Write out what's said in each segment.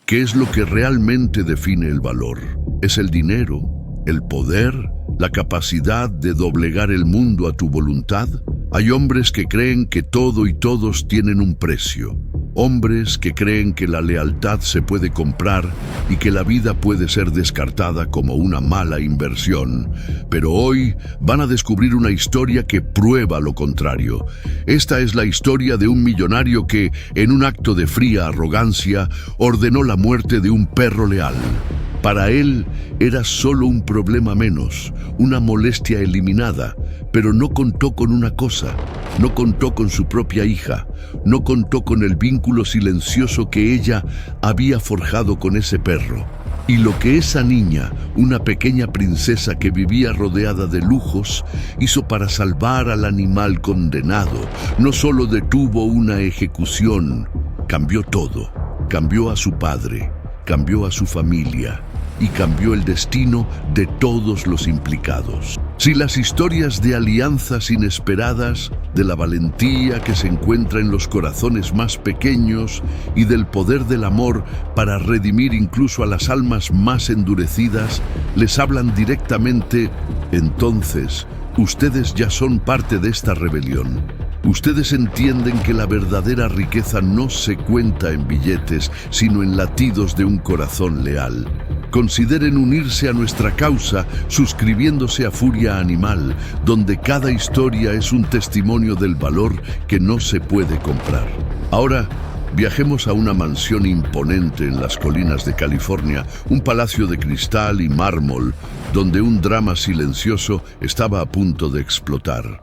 ¿Qué es lo que realmente define el valor? ¿Es el dinero, el poder, la capacidad de doblegar el mundo a tu voluntad? Hay hombres que creen que todo y todos tienen un precio. Hombres que creen que la lealtad se puede comprar y que la vida puede ser descartada como una mala inversión. Pero hoy van a descubrir una historia que prueba lo contrario. Esta es la historia de un millonario que, en un acto de fría arrogancia, ordenó la muerte de un perro leal. Para él era solo un problema menos, una molestia eliminada, pero no contó con una cosa, no contó con su propia hija, no contó con el vínculo silencioso que ella había forjado con ese perro. Y lo que esa niña, una pequeña princesa que vivía rodeada de lujos, hizo para salvar al animal condenado, no solo detuvo una ejecución, cambió todo, cambió a su padre, cambió a su familia y cambió el destino de todos los implicados. Si las historias de alianzas inesperadas, de la valentía que se encuentra en los corazones más pequeños y del poder del amor para redimir incluso a las almas más endurecidas, les hablan directamente, entonces ustedes ya son parte de esta rebelión. Ustedes entienden que la verdadera riqueza no se cuenta en billetes, sino en latidos de un corazón leal. Consideren unirse a nuestra causa suscribiéndose a Furia Animal, donde cada historia es un testimonio del valor que no se puede comprar. Ahora, viajemos a una mansión imponente en las colinas de California, un palacio de cristal y mármol, donde un drama silencioso estaba a punto de explotar.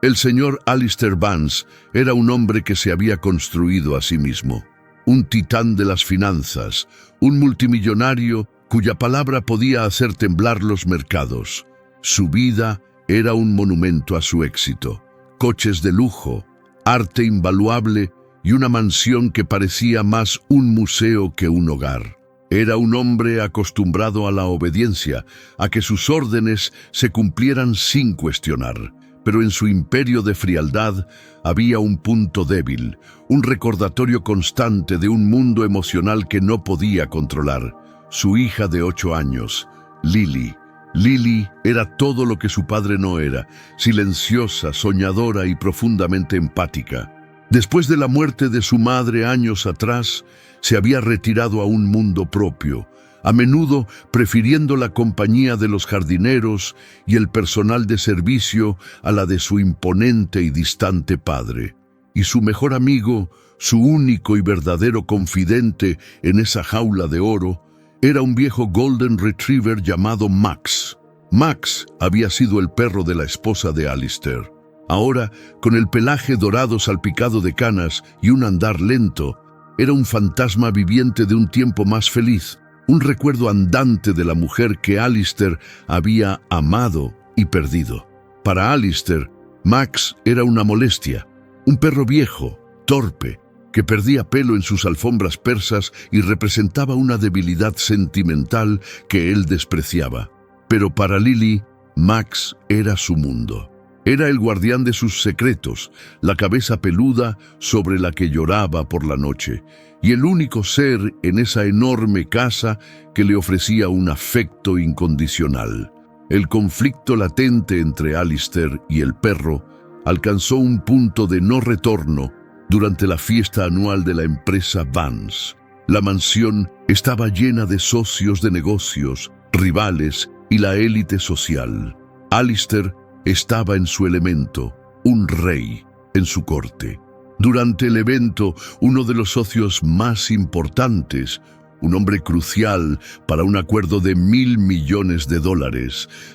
El señor Alistair Vance era un hombre que se había construido a sí mismo. Un titán de las finanzas, un multimillonario cuya palabra podía hacer temblar los mercados. Su vida era un monumento a su éxito. Coches de lujo, arte invaluable y una mansión que parecía más un museo que un hogar. Era un hombre acostumbrado a la obediencia, a que sus órdenes se cumplieran sin cuestionar. Pero en su imperio de frialdad había un punto débil, un recordatorio constante de un mundo emocional que no podía controlar. Su hija de 8 años, Lily. Lily era todo lo que su padre no era, silenciosa, soñadora y profundamente empática. Después de la muerte de su madre años atrás, se había retirado a un mundo propio, a menudo prefiriendo la compañía de los jardineros y el personal de servicio a la de su imponente y distante padre. Y su mejor amigo, su único y verdadero confidente en esa jaula de oro, era un viejo Golden Retriever llamado Max. Max había sido el perro de la esposa de Alistair. Ahora, con el pelaje dorado salpicado de canas y un andar lento, era un fantasma viviente de un tiempo más feliz, un recuerdo andante de la mujer que Alistair había amado y perdido. Para Alistair, Max era una molestia, un perro viejo, torpe, que perdía pelo en sus alfombras persas y representaba una debilidad sentimental que él despreciaba. Pero para Lily, Max era su mundo. Era el guardián de sus secretos, la cabeza peluda sobre la que lloraba por la noche, y el único ser en esa enorme casa que le ofrecía un afecto incondicional. El conflicto latente entre Alistair y el perro alcanzó un punto de no retorno durante la fiesta anual de la empresa Vance. La mansión estaba llena de socios de negocios, rivales y la élite social. Alistair estaba en su elemento, un rey en su corte. Durante el evento, uno de los socios más importantes, un hombre crucial para un acuerdo de $1.000 millones,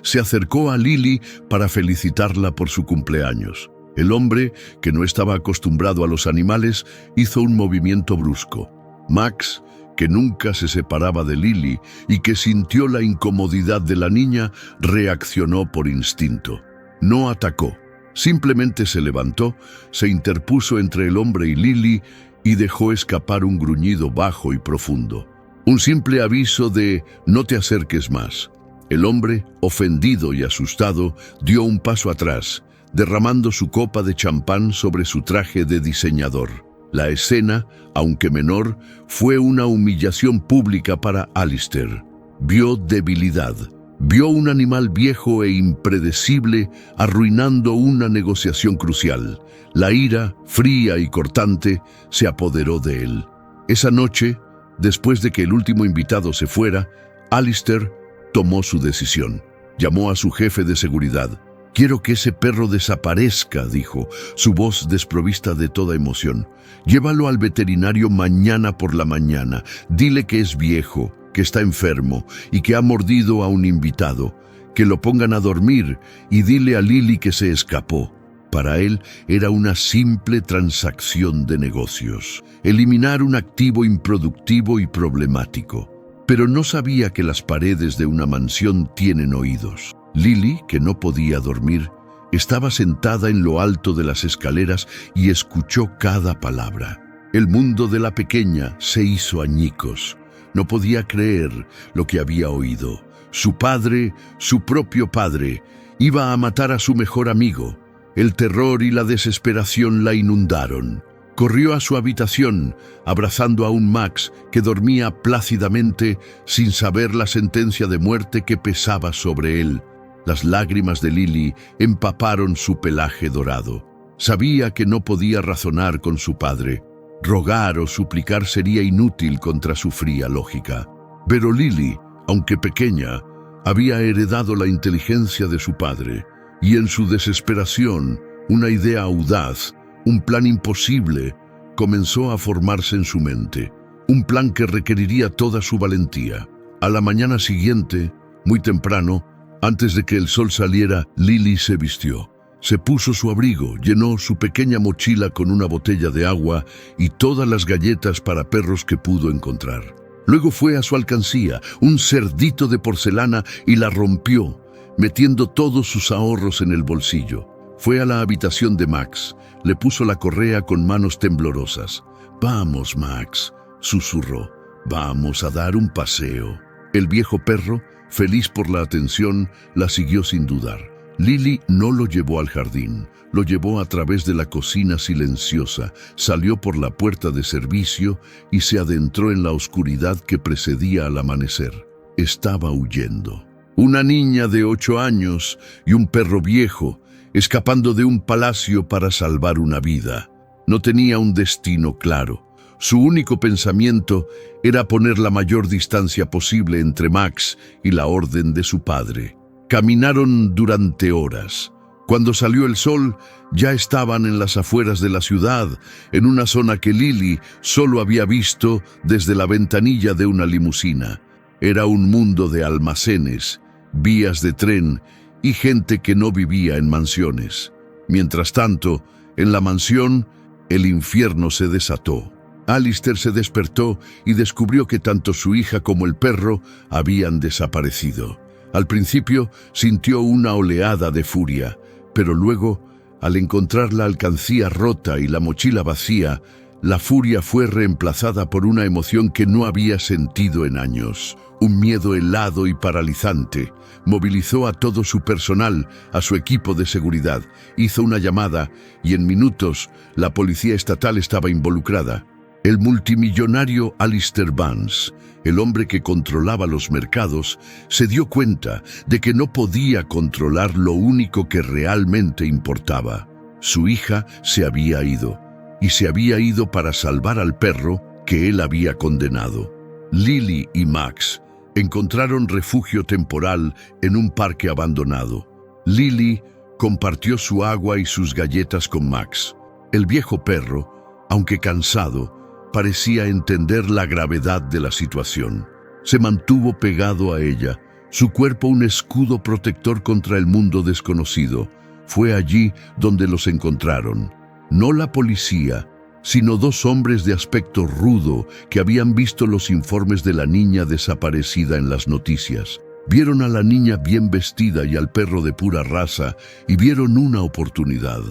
se acercó a Lily para felicitarla por su cumpleaños. El hombre, que no estaba acostumbrado a los animales, hizo un movimiento brusco. Max, que nunca se separaba de Lily y que sintió la incomodidad de la niña, reaccionó por instinto. No atacó, simplemente se levantó, se interpuso entre el hombre y Lily y dejó escapar un gruñido bajo y profundo. Un simple aviso de «no te acerques más». El hombre, ofendido y asustado, dio un paso atrás, derramando su copa de champán sobre su traje de diseñador. La escena, aunque menor, fue una humillación pública para Alistair. Vio debilidad. Vio un animal viejo e impredecible arruinando una negociación crucial. La ira, fría y cortante, se apoderó de él. Esa noche, después de que el último invitado se fuera, Alistair tomó su decisión. Llamó a su jefe de seguridad. «Quiero que ese perro desaparezca», dijo, su voz desprovista de toda emoción. «Llévalo al veterinario mañana por la mañana. Dile que es viejo, que está enfermo y que ha mordido a un invitado. Que lo pongan a dormir y dile a Lily que se escapó». Para él era una simple transacción de negocios. Eliminar un activo improductivo y problemático. Pero no sabía que las paredes de una mansión tienen oídos. Lily, que no podía dormir, estaba sentada en lo alto de las escaleras y escuchó cada palabra. El mundo de la pequeña se hizo añicos. No podía creer lo que había oído. Su padre, su propio padre, iba a matar a su mejor amigo. El terror y la desesperación la inundaron. Corrió a su habitación, abrazando a un Max que dormía plácidamente sin saber la sentencia de muerte que pesaba sobre él. Las lágrimas de Lily empaparon su pelaje dorado. Sabía que no podía razonar con su padre. Rogar o suplicar sería inútil contra su fría lógica. Pero Lily, aunque pequeña, había heredado la inteligencia de su padre, y en su desesperación, una idea audaz, un plan imposible, comenzó a formarse en su mente. Un plan que requeriría toda su valentía. A la mañana siguiente, muy temprano, antes de que el sol saliera, Lily se vistió. Se puso su abrigo, llenó su pequeña mochila con una botella de agua y todas las galletas para perros que pudo encontrar. Luego fue a su alcancía, un cerdito de porcelana, y la rompió, metiendo todos sus ahorros en el bolsillo. Fue a la habitación de Max, le puso la correa con manos temblorosas. «Vamos, Max», susurró, «vamos a dar un paseo». El viejo perro, feliz por la atención, la siguió sin dudar. Lily no lo llevó al jardín, lo llevó a través de la cocina silenciosa, salió por la puerta de servicio y se adentró en la oscuridad que precedía al amanecer. Estaba huyendo. Una niña de 8 años y un perro viejo, escapando de un palacio para salvar una vida. No tenía un destino claro. Su único pensamiento era poner la mayor distancia posible entre Max y la orden de su padre. Caminaron durante horas. Cuando salió el sol, ya estaban en las afueras de la ciudad, en una zona que Lily solo había visto desde la ventanilla de una limusina. Era un mundo de almacenes, vías de tren y gente que no vivía en mansiones. Mientras tanto, en la mansión, el infierno se desató. Alistair se despertó y descubrió que tanto su hija como el perro habían desaparecido. Al principio sintió una oleada de furia, pero luego, al encontrar la alcancía rota y la mochila vacía, la furia fue reemplazada por una emoción que no había sentido en años. Un miedo helado y paralizante. Movilizó a todo su personal, a su equipo de seguridad. Hizo una llamada y en minutos la policía estatal estaba involucrada. El multimillonario Alistair Vance, el hombre que controlaba los mercados, se dio cuenta de que no podía controlar lo único que realmente importaba. Su hija se había ido, y se había ido para salvar al perro que él había condenado. Lily y Max encontraron refugio temporal en un parque abandonado. Lily compartió su agua y sus galletas con Max. El viejo perro, aunque cansado, parecía entender la gravedad de la situación. Se mantuvo pegado a ella, su cuerpo un escudo protector contra el mundo desconocido. Fue allí donde los encontraron. No la policía, sino 2 hombres de aspecto rudo que habían visto los informes de la niña desaparecida en las noticias. Vieron a la niña bien vestida y al perro de pura raza y vieron una oportunidad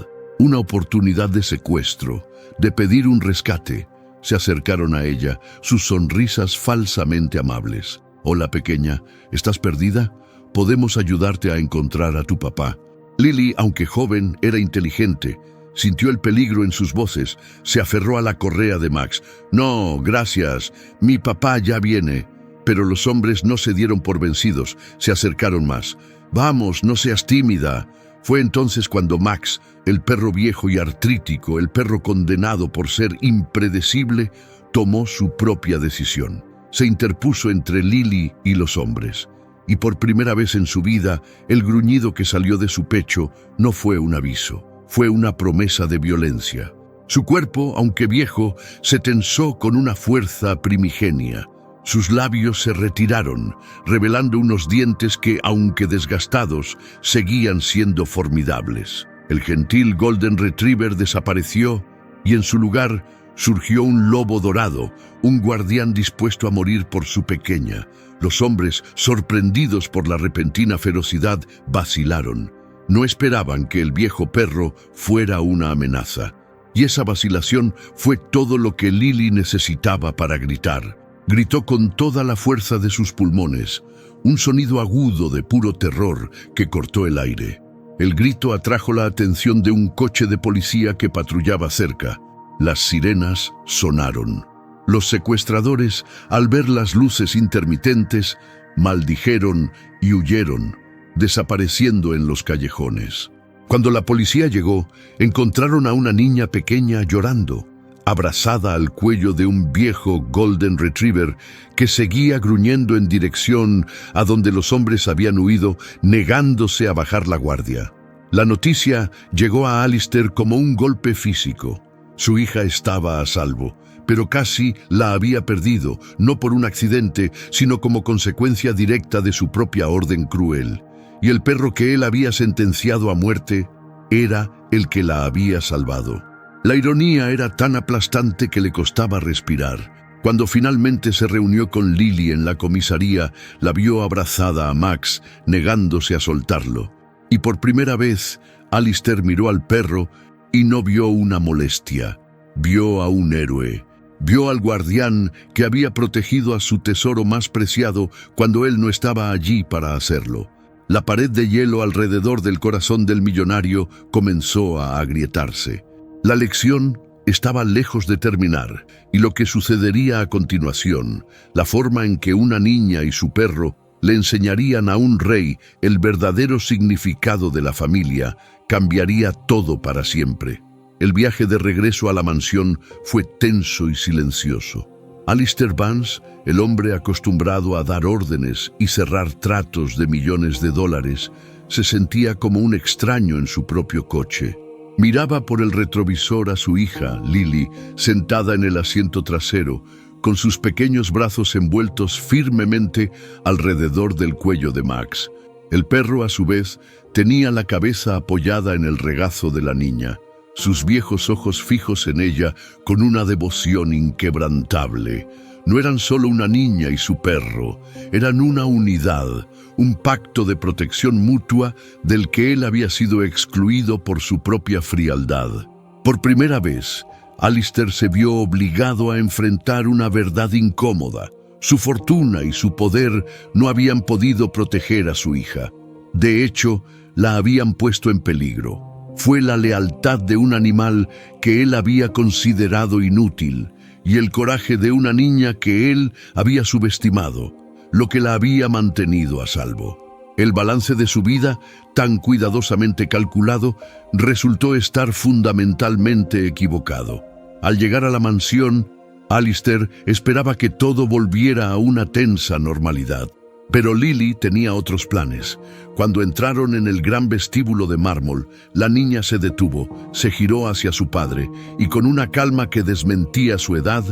de secuestro, de pedir un rescate. Se acercaron a ella, sus sonrisas falsamente amables. «Hola, pequeña, ¿estás perdida? Podemos ayudarte a encontrar a tu papá». Lily, aunque joven, era inteligente. Sintió el peligro en sus voces. Se aferró a la correa de Max. «No, gracias. Mi papá ya viene». Pero los hombres no se dieron por vencidos. Se acercaron más. «Vamos, no seas tímida». Fue entonces cuando Max, el perro viejo y artrítico, el perro condenado por ser impredecible, tomó su propia decisión. Se interpuso entre Lily y los hombres. Y por primera vez en su vida, el gruñido que salió de su pecho no fue un aviso, fue una promesa de violencia. Su cuerpo, aunque viejo, se tensó con una fuerza primigenia. Sus labios se retiraron, revelando unos dientes que, aunque desgastados, seguían siendo formidables. El gentil Golden Retriever desapareció y en su lugar surgió un lobo dorado, un guardián dispuesto a morir por su pequeña. Los hombres, sorprendidos por la repentina ferocidad, vacilaron. No esperaban que el viejo perro fuera una amenaza. Y esa vacilación fue todo lo que Lily necesitaba para gritar. Gritó con toda la fuerza de sus pulmones, un sonido agudo de puro terror que cortó el aire. El grito atrajo la atención de un coche de policía que patrullaba cerca. Las sirenas sonaron. Los secuestradores, al ver las luces intermitentes, maldijeron y huyeron, desapareciendo en los callejones. Cuando la policía llegó, encontraron a una niña pequeña llorando, abrazada al cuello de un viejo Golden Retriever que seguía gruñendo en dirección a donde los hombres habían huido, negándose a bajar la guardia. La noticia llegó a Alistair como un golpe físico. Su hija estaba a salvo, pero casi la había perdido, no por un accidente, sino como consecuencia directa de su propia orden cruel. Y el perro que él había sentenciado a muerte era el que la había salvado. La ironía era tan aplastante que le costaba respirar. Cuando finalmente se reunió con Lily en la comisaría, la vio abrazada a Max, negándose a soltarlo. Y por primera vez, Alistair miró al perro y no vio una molestia. Vio a un héroe. Vio al guardián que había protegido a su tesoro más preciado cuando él no estaba allí para hacerlo. La pared de hielo alrededor del corazón del millonario comenzó a agrietarse. La lección estaba lejos de terminar, y lo que sucedería a continuación, la forma en que una niña y su perro le enseñarían a un rey el verdadero significado de la familia, cambiaría todo para siempre. El viaje de regreso a la mansión fue tenso y silencioso. Alistair Vance, el hombre acostumbrado a dar órdenes y cerrar tratos de millones de dólares, se sentía como un extraño en su propio coche. Miraba por el retrovisor a su hija, Lily, sentada en el asiento trasero, con sus pequeños brazos envueltos firmemente alrededor del cuello de Max. El perro, a su vez, tenía la cabeza apoyada en el regazo de la niña, sus viejos ojos fijos en ella con una devoción inquebrantable. No eran solo una niña y su perro, eran una unidad, un pacto de protección mutua del que él había sido excluido por su propia frialdad. Por primera vez, Alistair se vio obligado a enfrentar una verdad incómoda. Su fortuna y su poder no habían podido proteger a su hija. De hecho, la habían puesto en peligro. Fue la lealtad de un animal que él había considerado inútil y el coraje de una niña que él había subestimado, lo que la había mantenido a salvo. El balance de su vida, tan cuidadosamente calculado, resultó estar fundamentalmente equivocado. Al llegar a la mansión, Alistair esperaba que todo volviera a una tensa normalidad. Pero Lily tenía otros planes. Cuando entraron en el gran vestíbulo de mármol, la niña se detuvo, se giró hacia su padre y con una calma que desmentía su edad,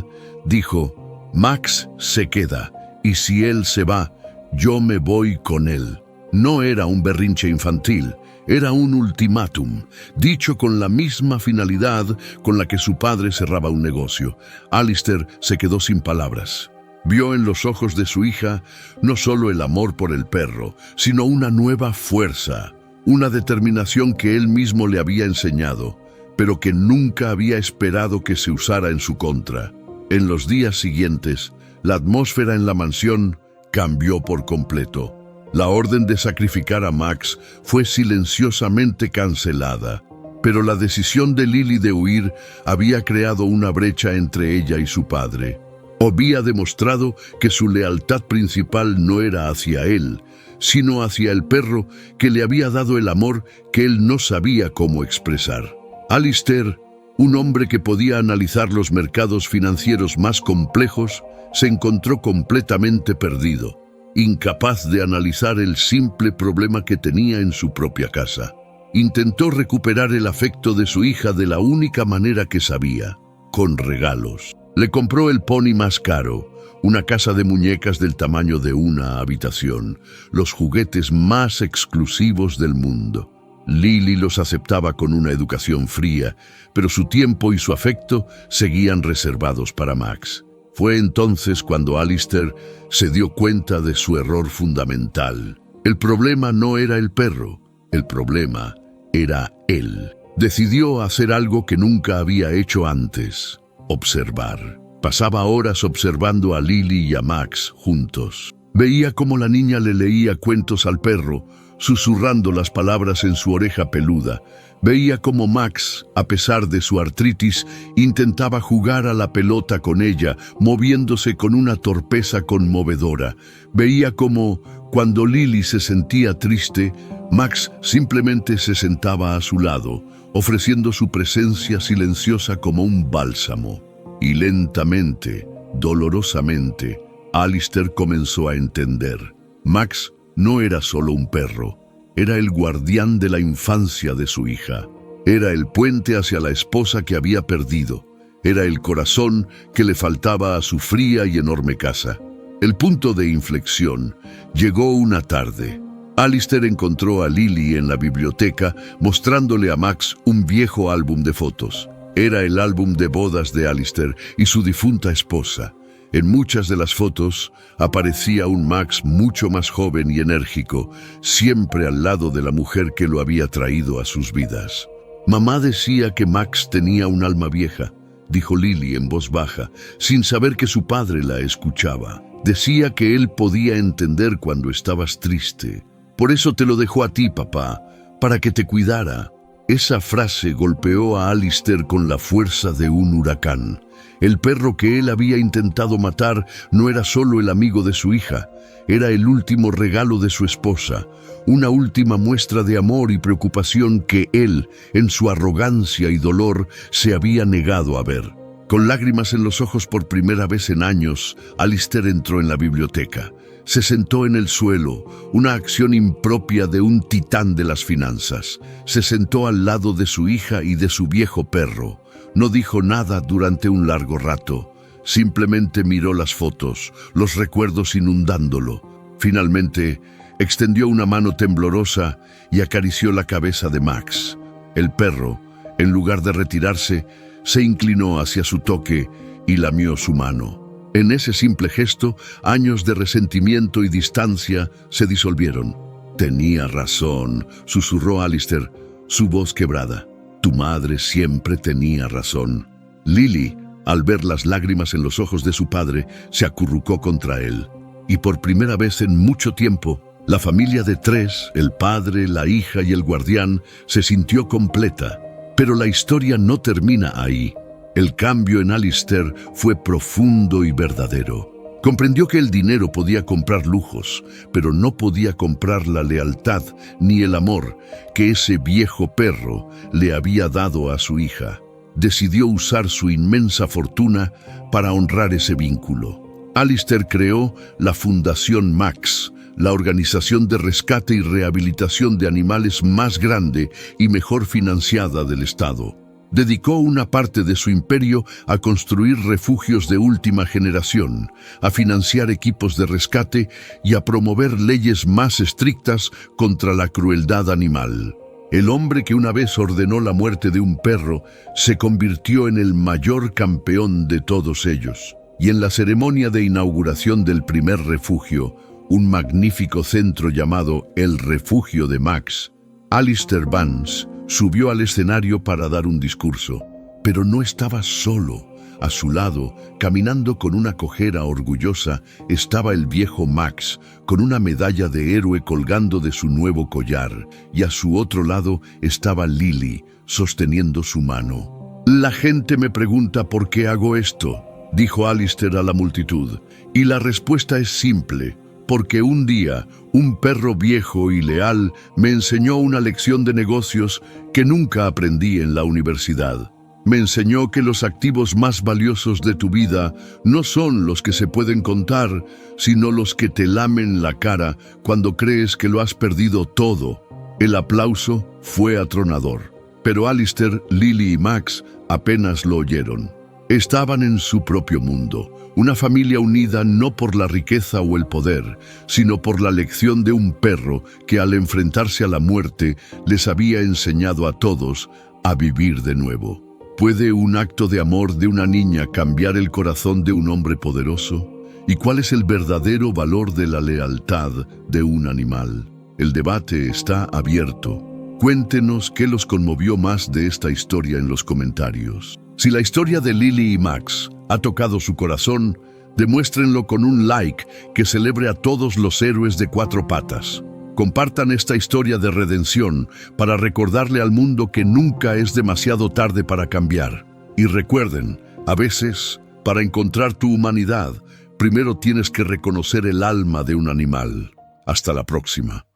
dijo: «Max se queda, y si él se va, yo me voy con él». No era un berrinche infantil, era un ultimátum, dicho con la misma finalidad con la que su padre cerraba un negocio. Alistair se quedó sin palabras. Vio en los ojos de su hija no solo el amor por el perro, sino una nueva fuerza, una determinación que él mismo le había enseñado, pero que nunca había esperado que se usara en su contra. En los días siguientes, la atmósfera en la mansión cambió por completo. La orden de sacrificar a Max fue silenciosamente cancelada. Pero la decisión de Lily de huir había creado una brecha entre ella y su padre. Había demostrado que su lealtad principal no era hacia él, sino hacia el perro que le había dado el amor que él no sabía cómo expresar. Alistair, un hombre que podía analizar los mercados financieros más complejos, se encontró completamente perdido, incapaz de analizar el simple problema que tenía en su propia casa. Intentó recuperar el afecto de su hija de la única manera que sabía, con regalos. Le compró el pony más caro, una casa de muñecas del tamaño de una habitación, los juguetes más exclusivos del mundo. Lily los aceptaba con una educación fría, pero su tiempo y su afecto seguían reservados para Max. Fue entonces cuando Alistair se dio cuenta de su error fundamental. El problema no era el perro, el problema era él. Decidió hacer algo que nunca había hecho antes: observar. Pasaba horas observando a Lily y a Max juntos. Veía cómo la niña le leía cuentos al perro, susurrando las palabras en su oreja peluda. Veía cómo Max, a pesar de su artritis, intentaba jugar a la pelota con ella, moviéndose con una torpeza conmovedora. Veía cómo, cuando Lily se sentía triste, Max simplemente se sentaba a su lado, ofreciendo su presencia silenciosa como un bálsamo. Y lentamente, dolorosamente, Alistair comenzó a entender. Max no era solo un perro, era el guardián de la infancia de su hija. Era el puente hacia la esposa que había perdido. Era el corazón que le faltaba a su fría y enorme casa. El punto de inflexión llegó una tarde. Alistair encontró a Lily en la biblioteca mostrándole a Max un viejo álbum de fotos. Era el álbum de bodas de Alistair y su difunta esposa. En muchas de las fotos aparecía un Max mucho más joven y enérgico, siempre al lado de la mujer que lo había traído a sus vidas. Mamá decía que Max tenía un alma vieja, dijo Lily en voz baja, sin saber que su padre la escuchaba. Decía que él podía entender cuando estabas triste. Por eso te lo dejó a ti, papá, para que te cuidara. Esa frase golpeó a Alistair con la fuerza de un huracán. El perro que él había intentado matar no era solo el amigo de su hija, era el último regalo de su esposa, una última muestra de amor y preocupación que él, en su arrogancia y dolor, se había negado a ver. Con lágrimas en los ojos por primera vez en años, Alistair entró en la biblioteca. Se sentó en el suelo, una acción impropia de un titán de las finanzas. Se sentó al lado de su hija y de su viejo perro. No dijo nada durante un largo rato. Simplemente miró las fotos, los recuerdos inundándolo. Finalmente, extendió una mano temblorosa y acarició la cabeza de Max. El perro, en lugar de retirarse, se inclinó hacia su toque y lamió su mano. En ese simple gesto, años de resentimiento y distancia se disolvieron. Tenía razón, susurró Alistair, su voz quebrada. Tu madre siempre tenía razón. Lily, al ver las lágrimas en los ojos de su padre, se acurrucó contra él. Y por primera vez en mucho tiempo, la familia de tres, el padre, la hija y el guardián, se sintió completa. Pero la historia no termina ahí. El cambio en Alistair fue profundo y verdadero. Comprendió que el dinero podía comprar lujos, pero no podía comprar la lealtad ni el amor que ese viejo perro le había dado a su hija. Decidió usar su inmensa fortuna para honrar ese vínculo. Alistair creó la Fundación Max, la organización de rescate y rehabilitación de animales más grande y mejor financiada del estado. Dedicó una parte de su imperio a construir refugios de última generación, a financiar equipos de rescate y a promover leyes más estrictas contra la crueldad animal. El hombre que una vez ordenó la muerte de un perro se convirtió en el mayor campeón de todos ellos. Y en la ceremonia de inauguración del primer refugio, un magnífico centro llamado el Refugio de Max, Alistair Vance subió al escenario para dar un discurso. Pero no estaba solo. A su lado, caminando con una cojera orgullosa, estaba el viejo Max, con una medalla de héroe colgando de su nuevo collar, y a su otro lado estaba Lily, sosteniendo su mano. «La gente me pregunta por qué hago esto», dijo Alistair a la multitud, y la respuesta es simple: porque un día, un perro viejo y leal me enseñó una lección de negocios que nunca aprendí en la universidad. Me enseñó que los activos más valiosos de tu vida no son los que se pueden contar, sino los que te lamen la cara cuando crees que lo has perdido todo. El aplauso fue atronador, pero Alistair, Lily y Max apenas lo oyeron. Estaban en su propio mundo, una familia unida no por la riqueza o el poder, sino por la lección de un perro que al enfrentarse a la muerte les había enseñado a todos a vivir de nuevo. ¿Puede un acto de amor de una niña cambiar el corazón de un hombre poderoso? ¿Y cuál es el verdadero valor de la lealtad de un animal? El debate está abierto. Cuéntenos qué los conmovió más de esta historia en los comentarios. Si la historia de Lily y Max ha tocado su corazón, demuéstrenlo con un like que celebre a todos los héroes de cuatro patas. Compartan esta historia de redención para recordarle al mundo que nunca es demasiado tarde para cambiar. Y recuerden, a veces, para encontrar tu humanidad, primero tienes que reconocer el alma de un animal. Hasta la próxima.